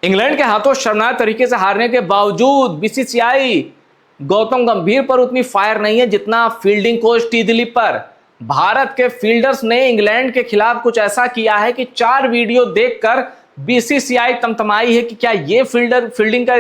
England के हाथों शर्मनाक तरीके से हारने के बावजूद बीसीसीआई गौतम गंभीर पर उतनी फायर नहीं है जितना फील्डिंग कोच टी दिलीप पर। भारत के फील्डर्स ने इंग्लैंड के खिलाफ कुछ ऐसा किया है कि 4 वीडियो देखकर बीसीसीआई तमतमाई है कि क्या ये फील्डिंग का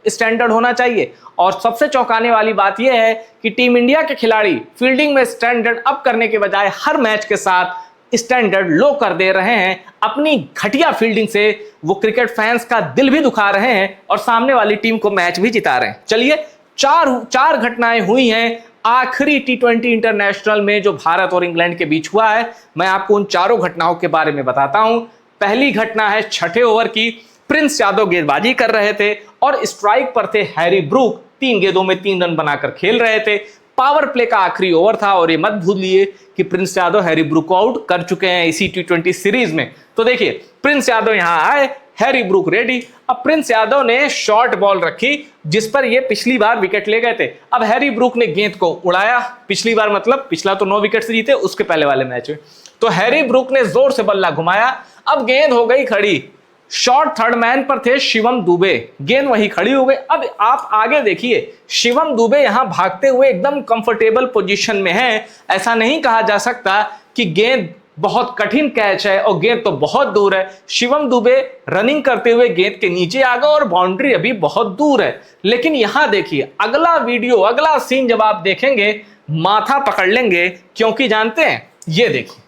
स्टैंडर्ड होना चाहिए। और सबसे चौंकाने वाली बात यह है कि टीम इंडिया के खिलाड़ी फील्डिंग में स्टैंडर्ड अप करने के बजाय हर मैच के साथ स्टैंडर्ड लो कर दे रहे हैं। अपनी घटिया फील्डिंग से वो क्रिकेट फैंस का दिल भी दुखा रहे हैं और सामने वाली टीम को मैच भी जिता रहे हैं। चलिए, चार घटनाएं हुई हैं आखिरी टी20 इंटरनेशनल में जो भारत और इंग्लैंड के बीच हुआ है। मैं आपको उन चारों घटनाओं के बारे में बताता हूं। पहली घटना है 6ठे ओवर की। प्रिंस यादव गेंदबाजी कर रहे थे और स्ट्राइक पर थे हैरी ब्रूक। 3 गेंदों में 3 रन बनाकर खेल रहे थे। पावर प्ले का आखिरी ओवर था और ये मत भूलिए कि प्रिंस यादव हैरी ब्रूक को आउट कर चुके हैं इसी टी20 सीरीज में। तो देखिए, प्रिंस यादव यहां आए, हैरी ब्रूक रेडी। अब प्रिंस यादव ने शॉर्ट बॉल रखी जिस पर ये पिछली बार विकेट ले गए थे। अब हैरी ब्रूक ने गेंद को उड़ाया। पिछली बार मतलब पिछला तो 9 विकेट से जीते, उसके पहले वाले मैच में तो हैरी ब्रूक ने जोर से बल्ला घुमाया। अब गेंद हो गई खड़ी। शॉर्ट थर्ड मैन पर थे शिवम दुबे, गेंद वहीं खड़ी हो गई। अब आप आगे देखिए, शिवम दुबे यहां भागते हुए एकदम कंफर्टेबल पोजीशन में हैं। ऐसा नहीं कहा जा सकता कि गेंद बहुत कठिन कैच है और गेंद तो बहुत दूर है। शिवम दुबे रनिंग करते हुए गेंद के नीचे आ गए और बाउंड्री अभी बहुत दूर है। लेकिन यहां देखिए, अगला वीडियो, अगला सीन जब आप देखेंगे माथा पकड़ लेंगे, क्योंकि जानते हैं, ये देखिए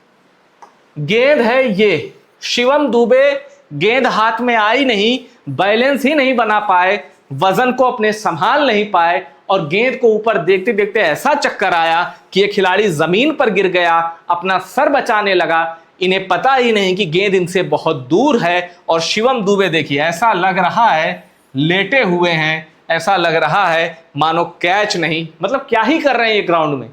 गेंद है, ये शिवम दुबे गेंद हाथ में आई नहीं, बैलेंस ही नहीं बना पाए, वजन को अपने संभाल नहीं पाए और गेंद को ऊपर देखते देखते ऐसा चक्कर आया कि ये खिलाड़ी जमीन पर गिर गया, अपना सर बचाने लगा। इन्हें पता ही नहीं कि गेंद इनसे बहुत दूर है। और शिवम दुबे देखिए, ऐसा लग रहा है लेटे हुए हैं, ऐसा लग रहा है मानो कैच नहीं, मतलब क्या ही कर रहे हैं ये ग्राउंड में।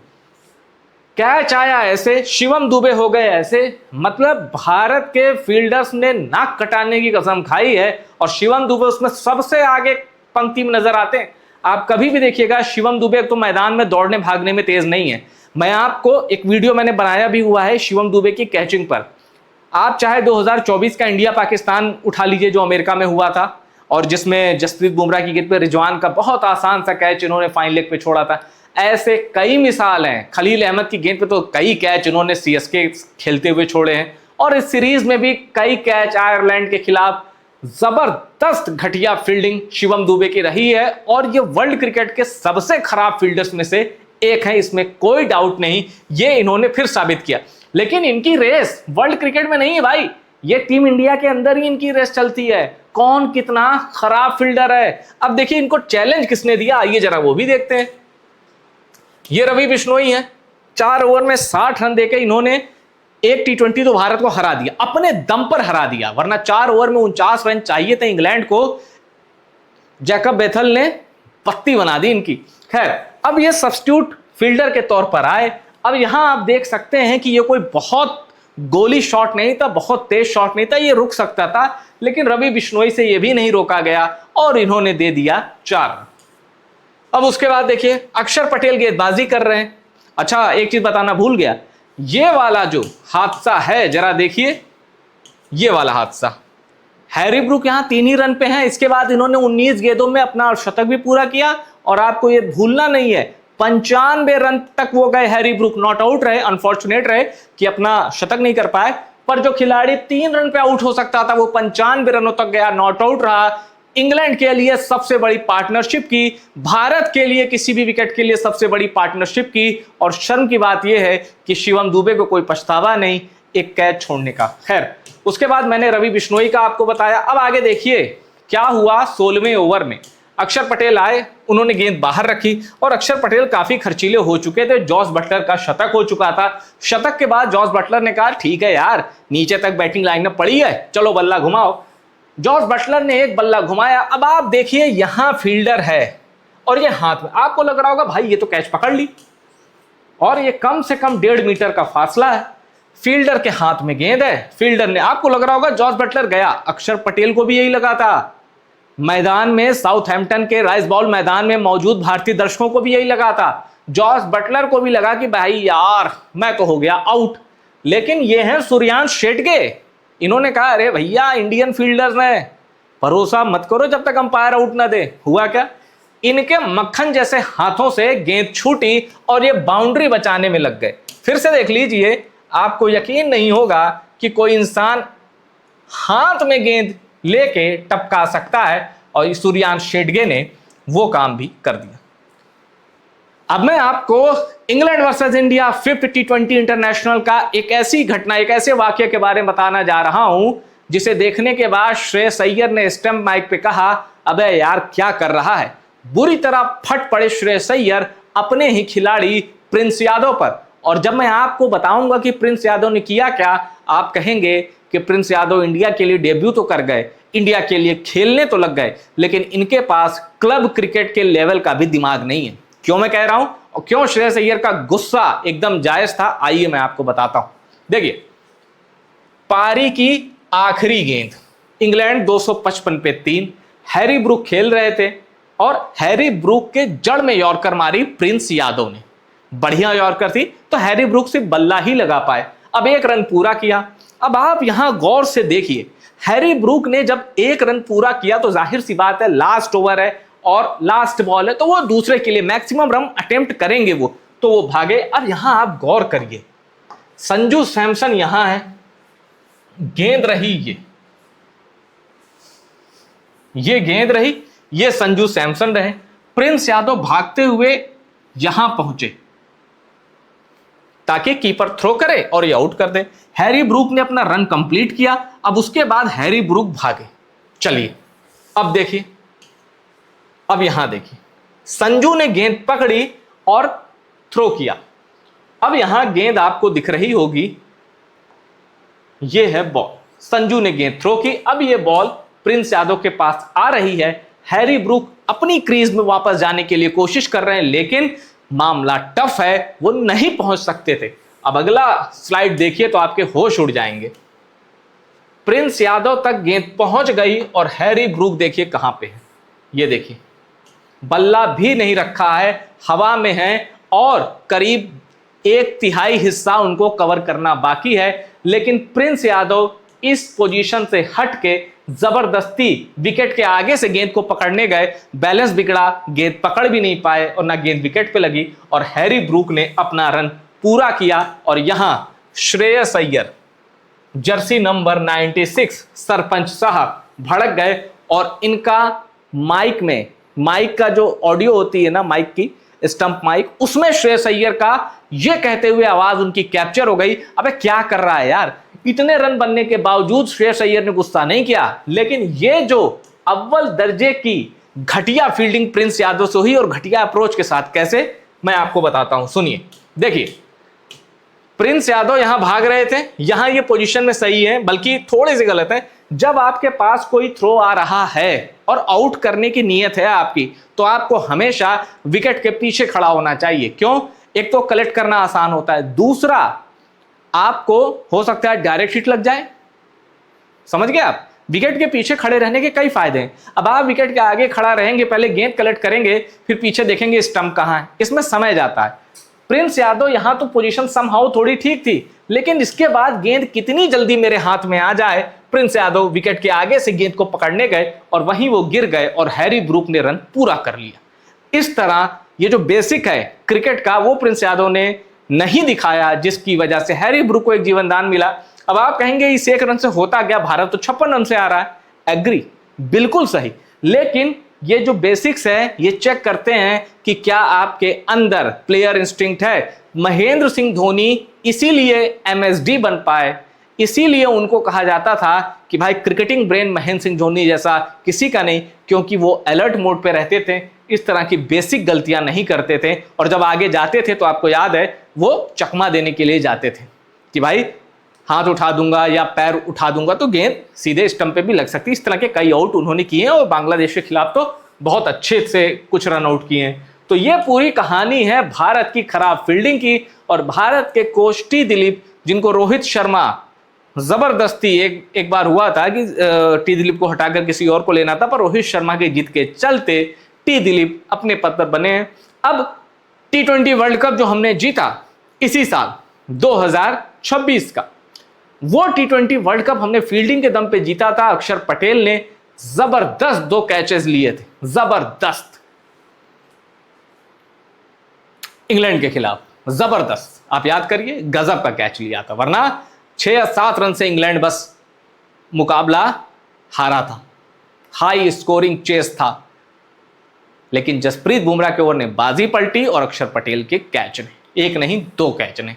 कैच आया ऐसे, शिवम दुबे हो गए ऐसे, मतलब भारत के फील्डर्स ने नाक कटाने की कसम खाई है और शिवम दुबे उसमें सबसे आगे पंक्ति में नजर आते हैं। आप कभी भी देखिएगा, शिवम दुबे तो मैदान में दौड़ने भागने में तेज नहीं है। मैं आपको एक वीडियो मैंने बनाया भी हुआ है शिवम दुबे की कैचिंग पर। आप चाहे 2024 का इंडिया पाकिस्तान उठा लीजिए जो अमेरिका में हुआ था और जिसमें जसप्रीत बुमराह की गेंद पे रिजवान का बहुत आसान सा कैच इन्होंने फाइन लेग पे छोड़ा था। ऐसे कई मिसाल हैं। खलील अहमद की गेंद पे तो कई कैच इन्होंने सीएसके खेलते हुए छोड़े हैं और इस सीरीज में भी कई कैच आयरलैंड के खिलाफ जबरदस्त घटिया फील्डिंग शिवम दुबे की रही है और ये वर्ल्ड क्रिकेट के सबसे खराब फील्डर्स में से एक है, इसमें कोई डाउट नहीं। ये इन्होंने फिर साबित किया। लेकिन इनकी रेस वर्ल्ड क्रिकेट में नहीं है भाई, ये टीम इंडिया के अंदर ही इनकी रेस चलती है, कौन कितना खराब फील्डर है। अब देखिए इनको चैलेंज किसने दिया, आइए जरा वो भी देखते हैं। ये रवि बिश्नोई है, 4 ओवर में 60 रन देकर इन्होंने एक टी20 तो भारत को हरा दिया, अपने दम पर हरा दिया, वरना 4 ओवर में 49 रन चाहिए थे इंग्लैंड को। जैकब बेथल ने पत्ती बना दी इनकी। खैर, अब ये सब्स्टिट्यूट फील्डर के तौर पर आए। अब यहां आप देख सकते हैं कि ये कोई बहुत गोली शॉट नहीं था, बहुत तेज शॉट नहीं था, ये रुक सकता था, लेकिन रवि बिश्नोई से ये भी नहीं रोका गया और इन्होंने दे दिया 4। अब उसके बाद देखिए अक्षर पटेल गेंदबाजी कर रहे हैं। अच्छा, एक चीज बताना भूल गया, ये वाला जो हादसा है जरा देखिए, ये वाला हादसा, हैरी ब्रूक यहां 3 ही रन पे हैं। इसके बाद इन्होंने 19 गेंदों में अपना शतक भी पूरा किया और आपको ये भूलना नहीं है 95 रन तक वो गए। हैरी ब्रूक नॉट आउट रहे, अनफॉर्चुनेट रहे कि अपना शतक नहीं कर पाए, पर जो खिलाड़ी 3 रन पे आउट हो सकता था वो 95 रनों तक गया, नॉट आउट रहा। इंग्लैंड के लिए सबसे बड़ी पार्टनरशिप की, भारत के लिए किसी भी विकेट के लिए सबसे बड़ी पार्टनरशिप की। और शर्म की बात यह है कि शिवम दुबे को कोई पछतावा नहीं एक कैच छोड़ने का। खैर, उसके बाद मैंने रवि बिश्नोई का आपको बताया। अब आगे देखिए क्या हुआ 16वें ओवर में। अक्षर पटेल आए, उन्होंने गेंद बाहर रखी और अक्षर पटेल काफी खर्चीले हो चुके थे। जॉस बटलर का शतक हो चुका था। शतक के बाद जॉस बटलर ने कहा ठीक है यार, नीचे तक बैटिंग लाइन में पड़ी है, चलो बल्ला घुमाओ। जॉस बटलर ने एक बल्ला घुमाया। अब आप देखिए यहां फील्डर है और ये हाथ में, आपको लग रहा होगा भाई ये तो कैच पकड़ ली, और ये कम से कम 1.5 मीटर का फासला है। फील्डर के हाथ में गेंद है, फील्डर ने, आपको लग रहा होगा जॉस बटलर गया, अक्षर पटेल को भी यही लगा था। मैदान में साउथहैम्पटन के राइस बाउल मैदान में मौजूद भारतीय दर्शकों को भी यही लगा था। जॉस बटलर को भी लगा कि भाई यार मैं तो हो गया आउट। लेकिन ये हैं सूर्यांश शेटगे, इन्होंने कहा अरे भैया इंडियन फील्डर्स हैं, भरोसा मत करो जब तक अंपायर आउट ना दे। हुआ क्या, इनके मक्खन जैसे हाथों से गेंद छूटी और ये बाउंड्री बचाने में लग गए। फिर से देख लीजिए, आपको यकीन नहीं होगा कि कोई इंसान हाथ में गेंद लेके टपका सकता है, और सूर्यांश शेडगे ने वो काम भी कर दिया। अब मैं आपको England versus India 5th T20 international का एक ऐसी घटना, एक ऐसे वाक्य के बारे में बताना जा रहा हूं जिसे देखने के बाद श्रेयस अय्यर ने स्टंप माइक पे कहा, अबे यार क्या कर रहा है। बुरी तरह फट पड़े श्रेयस अय्यर अपने ही खिलाड़ी प्रिंस यादव पर। और जब मैं आपको बताऊंगा कि प्रिंस यादव ने किया क्या, आप कहेंगे कि प्रिंस यादव इंडिया के लिए डेब्यू तो कर गए, इंडिया के लिए खेलने तो लग गए, लेकिन इनके पास क्लब क्रिकेट के लेवल का भी दिमाग नहीं है। क्यों मैं कह रहा हूं और क्यों श्रेयस अय्यर का गुस्सा एकदम जायज था, आइए मैं आपको बताता हूं। देखिए, पारी की आखिरी गेंद, इंग्लैंड 255 पे 3, हैरी ब्रूक खेल रहे थे और हैरी ब्रूक के जड़ में यॉर्कर मारी प्रिंस यादव ने। बढ़िया यॉर्कर थी तो हैरी ब्रूक से बल्ला ही लगा पाए। अब 1 रन पूरा किया। अब आप यहां गौर से देखिए, हैरी ब्रूक ने जब 1 रन पूरा किया तो जाहिर सी बात है लास्ट ओवर है और लास्ट बॉल है, तो वो दूसरे के लिए मैक्सिमम रन अटेम्प्ट करेंगे, वो भागे। अब यहां आप गौर करिए, संजू सैमसन यहां है, गेंद रही ये गेंद रही, ये संजू सैमसन रहे, प्रिंस यादव भागते हुए यहां पहुंचे ताकि कीपर थ्रो करे और ये आउट कर दे। हैरी ब्रूक ने अपना रन कंप्लीट किया। अब उसके बाद हैरी ब्रूक भागे। चलिए अब देखिए, अब यहां देखिए, संजू ने गेंद पकड़ी और थ्रो किया। अब यहां गेंद आपको दिख रही होगी, यह है बॉल, संजू ने गेंद थ्रो की। अब यह बॉल प्रिंस यादव के पास आ रही है। हैरी ब्रूक अपनी क्रीज में वापस जाने के लिए कोशिश कर रहे हैं, लेकिन मामला टफ है, वो नहीं पहुंच सकते थे। अब अगला स्लाइड देखिए तो आपके होश उड़ जाएंगे। प्रिंस यादव तक गेंद पहुंच गई और हैरी ब्रूक देखिए कहां पे है, ये देखिए, बल्ला भी नहीं रखा है, हवा में है और करीब 1/3 हिस्सा उनको कवर करना बाकी है। लेकिन प्रिंस यादव इस पोजीशन से हट के जबरदस्ती विकेट के आगे से गेंद को पकड़ने गए, बैलेंस बिगड़ा, गेंद पकड़ भी नहीं पाए और ना गेंद विकेट पे लगी, और हैरी ब्रूक ने अपना रन पूरा किया। और यहां श्रेयस अय्यर, जर्सी नंबर 96, सरपंच साहब भड़क गए और इनका माइक का जो ऑडियो होती है ना, माइक की स्टंप माइक, उसमें श्रेयस अय्यर का ये कहते हुए आवाज उनकी कैप्चर हो गई, अबे क्या कर रहा है यार। इतने रन बनने के बावजूद श्रेयस अय्यर ने गुस्सा नहीं किया, लेकिन ये जो अव्वल दर्जे की घटिया फील्डिंग प्रिंस यादव से हुई और घटिया अप्रोच के साथ, कैसे मैं आपको बताता हूं, सुनिए। देखिए, प्रिंस यादव यहां भाग रहे थे, यहां ये पोजीशन में सही है, बल्कि थोड़े से गलत है। जब आपके पास कोई थ्रो आ रहा है और आउट करने की नीयत है आपकी, तो आपको हमेशा विकेट के पीछे खड़ा होना चाहिए। क्यों? एक तो कलेक्ट करना आसान होता है, दूसरा आपको हो सकता है डायरेक्ट हिट लग जाए। समझ गए आप? विकेट के पीछे खड़े रहने के कई फायदे हैं। अब आप विकेट के आगे खड़ा रहेंगे, पहले गेंद कलेक्ट करेंगे, फिर पीछे देखेंगे स्टंप कहां है, इसमें समय जाता है। प्रिंस यादव यहां तो पोजीशन समहाउ थोड़ी ठीक थी, लेकिन इसके बाद गेंद कितनी जल्दी मेरे हाथ में आ जाए, प्रिंस यादव विकेट के आगे से गेंद को पकड़ने गए और वहीं वो गिर गए और हैरी ब्रूक ने रन पूरा कर लिया। इस तरह ये जो बेसिक है क्रिकेट का, वो प्रिंस यादव ने नहीं दिखाया, जिसकी वजह से हैरी ब्रूक को एक जीवनदान मिला। अब आप कहेंगे इस 1 रन से होता क्या, भारत तो 56 रन से आ रहा है। एग्री, बिल्कुल सही, लेकिन ये जो बेसिक्स है ये चेक करते हैं कि क्या आपके अंदर प्लेयर इंस्टिंक्ट है। महेंद्र सिंह धोनी इसीलिए MSD बन पाए, इसीलिए उनको कहा जाता था कि भाई क्रिकेटिंग ब्रेन महेंद्र सिंह धोनी जैसा किसी का नहीं, क्योंकि वो अलर्ट मोड पे रहते थे, इस तरह की बेसिक गलतियां नहीं करते थे, और जब आगे जाते थे तो आपको याद है वो चकमा देने के लिए जाते थे कि भाई हाथ उठा दूंगा या पैर उठा दूंगा तो गेंद सीधे स्टंप पे भी लग सकती है। इस तरह के कई आउट उन्होंने किए हैं और बांग्लादेश के खिलाफ तो बहुत अच्छे से कुछ रन आउट किए हैं। तो ये पूरी कहानी है भारत की खराब फील्डिंग की, और भारत के कोच टी दिलीप, जिनको रोहित शर्मा जबरदस्ती एक बार हुआ था कि टी दिलीप को हटाकर किसी और को लेना था, पर रोहित शर्मा के जीत के चलते टी दिलीप अपने पद पर बने हैं। अब T20 वर्ल्ड कप जो हमने जीता इसी साल 2026 का, वो T20 वर्ल्ड कप हमने फील्डिंग के दम पे जीता था। अक्षर पटेल ने जबरदस्त 2 कैचेस लिए थे, जबरदस्त, इंग्लैंड के खिलाफ, जबरदस्त। आप याद करिए, गजब का कैच लिया था, वरना 6 या 7 रन से इंग्लैंड बस मुकाबला हारा था। हाई स्कोरिंग चेस था, लेकिन जसप्रीत बुमराह के ओवर ने बाजी पलटी और अक्षर पटेल के कैच ने, एक नहीं 2 कैच ने।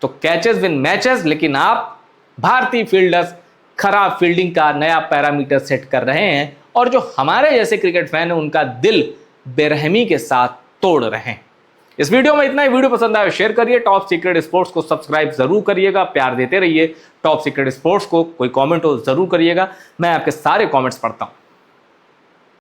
तो कैचेस विन मैचेस, लेकिन आप भारतीय फील्डर्स खराब फील्डिंग का नया पैरामीटर सेट कर रहे हैं, और जो हमारे जैसे क्रिकेट फैन है उनका दिल बेरहमी के साथ तोड़ रहे हैं। इस वीडियो में इतना ही। वीडियो पसंद आया शेयर करिए, टॉप सीक्रेट स्पोर्ट्स को सब्सक्राइब जरूर करिएगा, प्यार देते रहिए। टॉप सीक्रेट स्पोर्ट्स को कोई कमेंट हो जरूर करिएगा, मैं आपके सारे कमेंट्स पढ़ता हूं।